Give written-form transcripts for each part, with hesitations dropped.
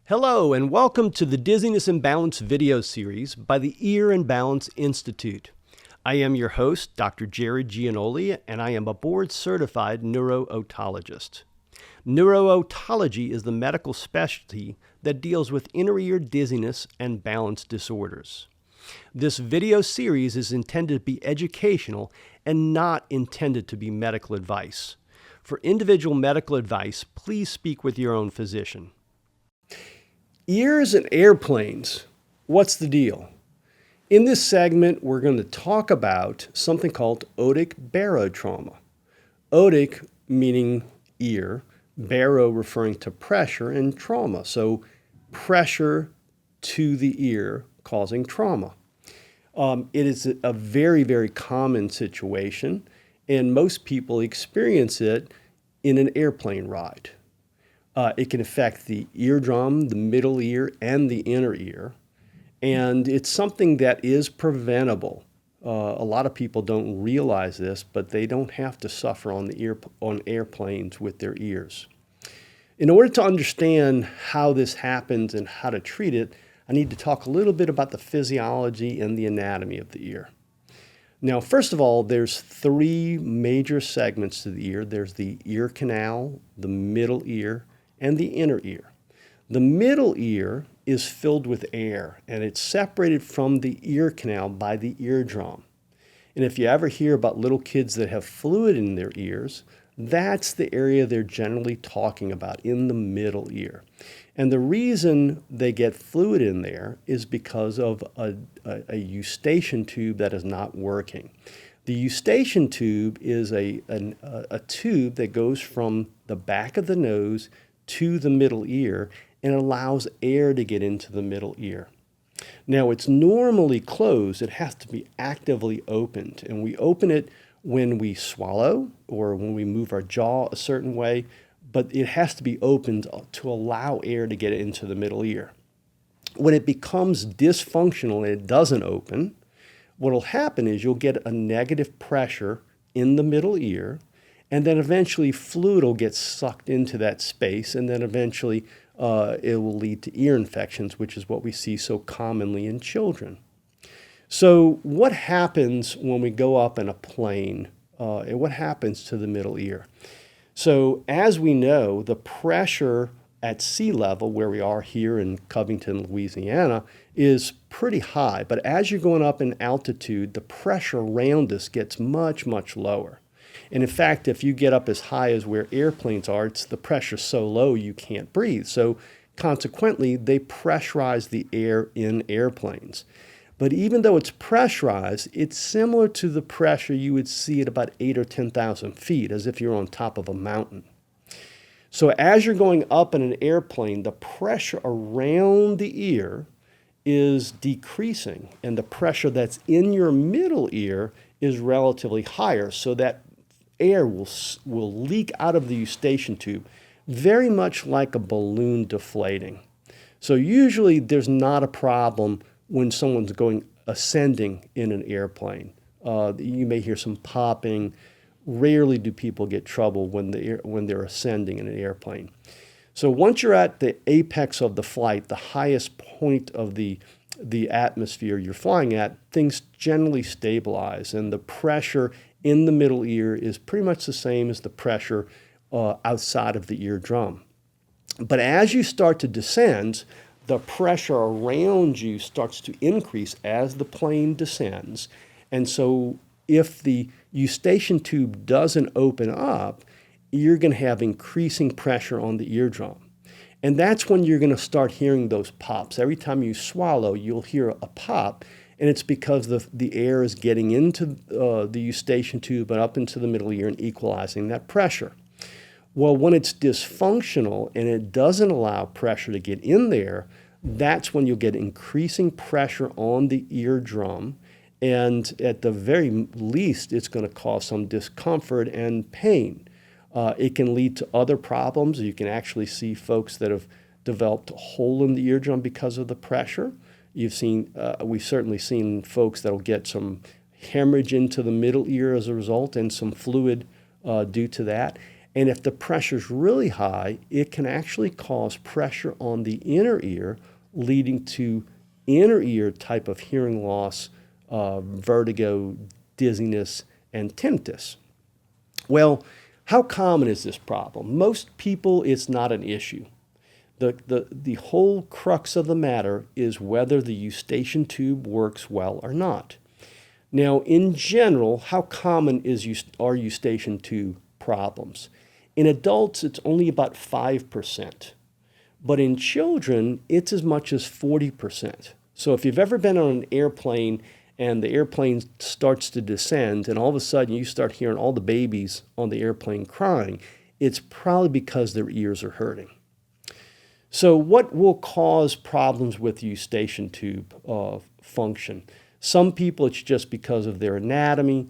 Hello and welcome to the Dizziness and Balance video series by the Ear and Balance Institute. I am your host, Dr. Jared Gianoli, and I am a board-certified neuro-otologist. Neuro-otology is the medical specialty that deals with inner ear dizziness and balance disorders. This video series is intended to be educational and not intended to be medical advice. For individual medical advice, please speak with your own physician. Ears and airplanes, what's the deal? In this segment, we're going to talk about something called otic barotrauma. Otic meaning ear, baro referring to pressure, and trauma. So pressure to the ear causing trauma. It is a very, very common situation, and most people experience it in an airplane ride. It can affect the eardrum, the middle ear, and the inner ear. And it's something that is preventable. A lot of people don't realize this, but they don't have to suffer on airplanes with their ears. In order to understand how this happens and how to treat it, I need to talk a little bit about the physiology and the anatomy of the ear. Now, first of all, there's three major segments to the ear. There's the ear canal, the middle ear, and the inner ear. The middle ear is filled with air, and it's separated from the ear canal by the eardrum. And if you ever hear about little kids that have fluid in their ears, that's the area they're generally talking about, in the middle ear. And the reason they get fluid in there is because of a eustachian tube that is not working. The eustachian tube is a tube that goes from the back of the nose to the middle ear and allows air to get into the middle ear. Now, it's normally closed. It has to be actively opened, and we open it when we swallow or when we move our jaw a certain way, but it has to be opened to allow air to get into the middle ear. When it becomes dysfunctional and it doesn't open, what will happen is you'll get a negative pressure in the middle ear, and then eventually fluid will get sucked into that space, and then eventually it will lead to ear infections, which is what we see so commonly in children. So what happens when we go up in a plane, and what happens to the middle ear? So as we know, the pressure at sea level, where we are here in Covington, Louisiana, is pretty high. But as you're going up in altitude, the pressure around us gets much, much lower. And in fact, if you get up as high as where airplanes are, the pressure's so low you can't breathe. So consequently, they pressurize the air in airplanes. But even though it's pressurized, it's similar to the pressure you would see at about 8,000 or 10,000 feet, as if you're on top of a mountain. So as you're going up in an airplane, the pressure around the ear is decreasing, and the pressure that's in your middle ear is relatively higher, so that air will leak out of the eustachian tube, very much like a balloon deflating. So usually there's not a problem when someone's ascending in an airplane. You may hear some popping. Rarely do people get trouble when they're ascending in an airplane. So once you're at the apex of the flight, the highest point of the atmosphere you're flying at, things generally stabilize, and the pressure in the middle ear is pretty much the same as the pressure outside of the eardrum. But as you start to descend, the pressure around you starts to increase as the plane descends. And so if the eustachian tube doesn't open up, you're going to have increasing pressure on the eardrum. And that's when you're going to start hearing those pops. Every time you swallow, you'll hear a pop, and it's because the air is getting into the eustachian tube and up into the middle ear and equalizing that pressure. Well, when it's dysfunctional and it doesn't allow pressure to get in there, that's when you'll get increasing pressure on the eardrum, and at the very least, it's going to cause some discomfort and pain. It can lead to other problems. You can actually see folks that have developed a hole in the eardrum because of the pressure. We've certainly seen folks that will get some hemorrhage into the middle ear as a result, and some fluid due to that. And if the pressure's really high, it can actually cause pressure on the inner ear, leading to inner ear type of hearing loss, vertigo, dizziness, and tinnitus. Well, how common is this problem? Most people, it's not an issue. The whole crux of the matter is whether the eustachian tube works well or not. Now, in general, how common are eustachian tube problems? In adults, it's only about 5%. But in children, it's as much as 40%. So if you've ever been on an airplane and the airplane starts to descend and all of a sudden you start hearing all the babies on the airplane crying, it's probably because their ears are hurting. So what will cause problems with eustachian tube function? Some people, it's just because of their anatomy.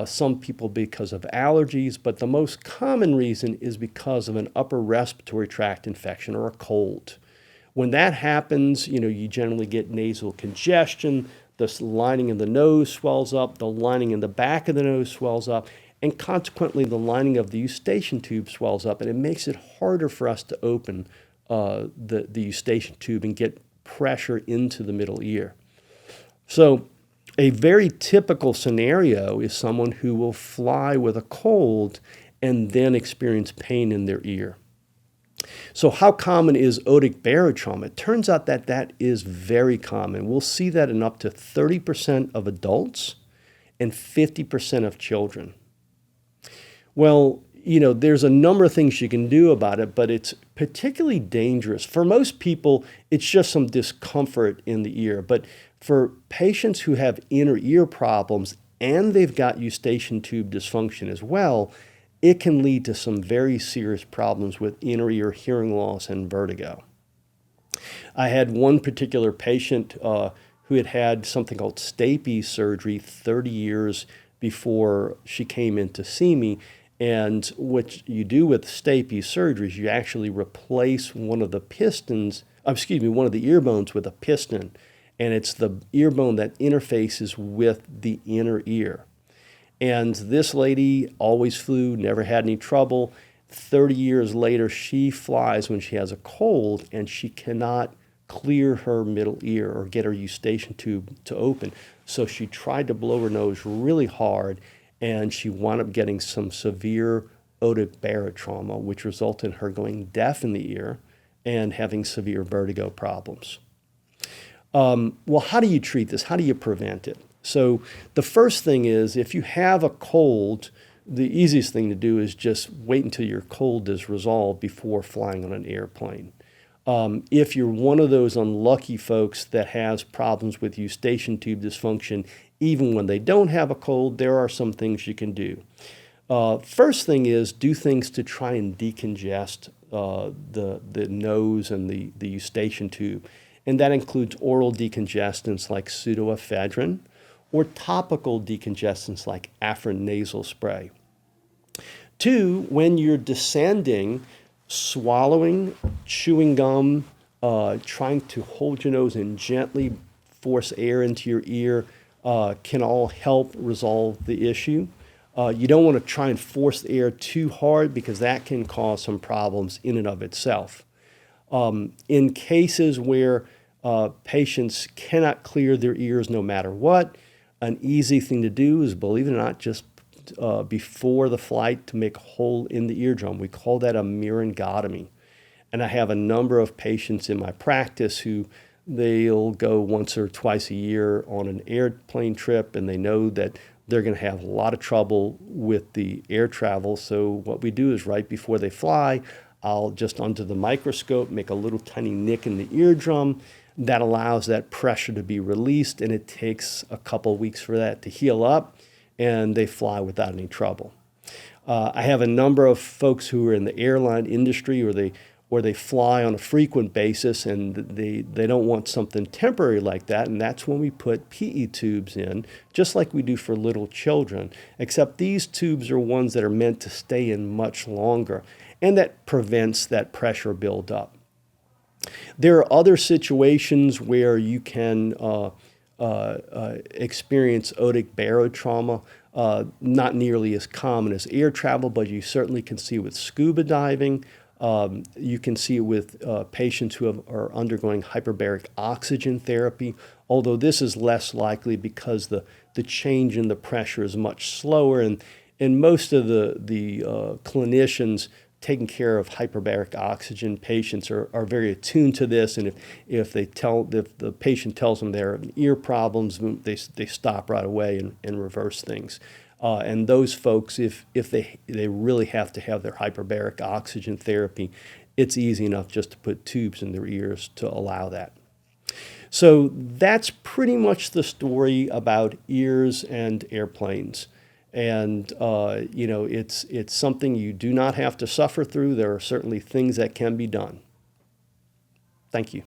Some people because of allergies, but the most common reason is because of an upper respiratory tract infection or a cold. When that happens, you generally get nasal congestion, the lining of the nose swells up, the lining in the back of the nose swells up, and consequently the lining of the eustachian tube swells up, and it makes it harder for us to open the eustachian tube and get pressure into the middle ear. So a very typical scenario is someone who will fly with a cold and then experience pain in their ear. So how common is otic barotrauma? It turns out that that is very common. We'll see that in up to 30% of adults and 50% of children. Well, there's a number of things you can do about it, but it's particularly dangerous. For most people, it's just some discomfort in the ear. But for patients who have inner ear problems and they've got eustachian tube dysfunction as well, it can lead to some very serious problems with inner ear hearing loss and vertigo. I had one particular patient who had had something called stapes surgery 30 years before she came in to see me. And what you do with stapes surgery is you actually replace one of the one of the ear bones with a piston. And it's the ear bone that interfaces with the inner ear. And this lady always flew, never had any trouble. 30 years later, she flies when she has a cold, and she cannot clear her middle ear or get her eustachian tube to open. So she tried to blow her nose really hard, and she wound up getting some severe otic barotrauma, which resulted in her going deaf in the ear and having severe vertigo problems. Well, how do you treat this? How do you prevent it? So the first thing is, if you have a cold, the easiest thing to do is just wait until your cold is resolved before flying on an airplane. If you're one of those unlucky folks that has problems with eustachian tube dysfunction, even when they don't have a cold, there are some things you can do. First thing is do things to try and decongest the nose and the eustachian tube. And that includes oral decongestants like pseudoephedrine or topical decongestants like Afrin nasal spray. 2, when you're descending, swallowing, chewing gum, trying to hold your nose and gently force air into your ear can all help resolve the issue. You don't want to try and force the air too hard because that can cause some problems in and of itself. In cases where patients cannot clear their ears no matter what, an easy thing to do is, believe it or not, just before the flight to make a hole in the eardrum. We call that a myringotomy. And I have a number of patients in my practice who they'll go once or twice a year on an airplane trip, and they know that they're going to have a lot of trouble with the air travel. So what we do is right before they fly, I'll just under the microscope make a little tiny nick in the eardrum. That allows that pressure to be released, and it takes a couple weeks for that to heal up, and they fly without any trouble. I have a number of folks who are in the airline industry or they fly on a frequent basis, and they don't want something temporary like that, and that's when we put PE tubes in, just like we do for little children, except these tubes are ones that are meant to stay in much longer, and that prevents that pressure buildup. There are other situations where you can experience otic barotrauma. Not nearly as common as air travel, but you certainly can see with scuba diving. You can see it with patients who are undergoing hyperbaric oxygen therapy, although this is less likely because the change in the pressure is much slower, and most of the clinicians taking care of hyperbaric oxygen patients are very attuned to this, and if the patient tells them they're having ear problems, they stop right away and reverse things. And those folks, if they really have to have their hyperbaric oxygen therapy, it's easy enough just to put tubes in their ears to allow that. So that's pretty much the story about ears and airplanes. And it's something you do not have to suffer through. There are certainly things that can be done. Thank you.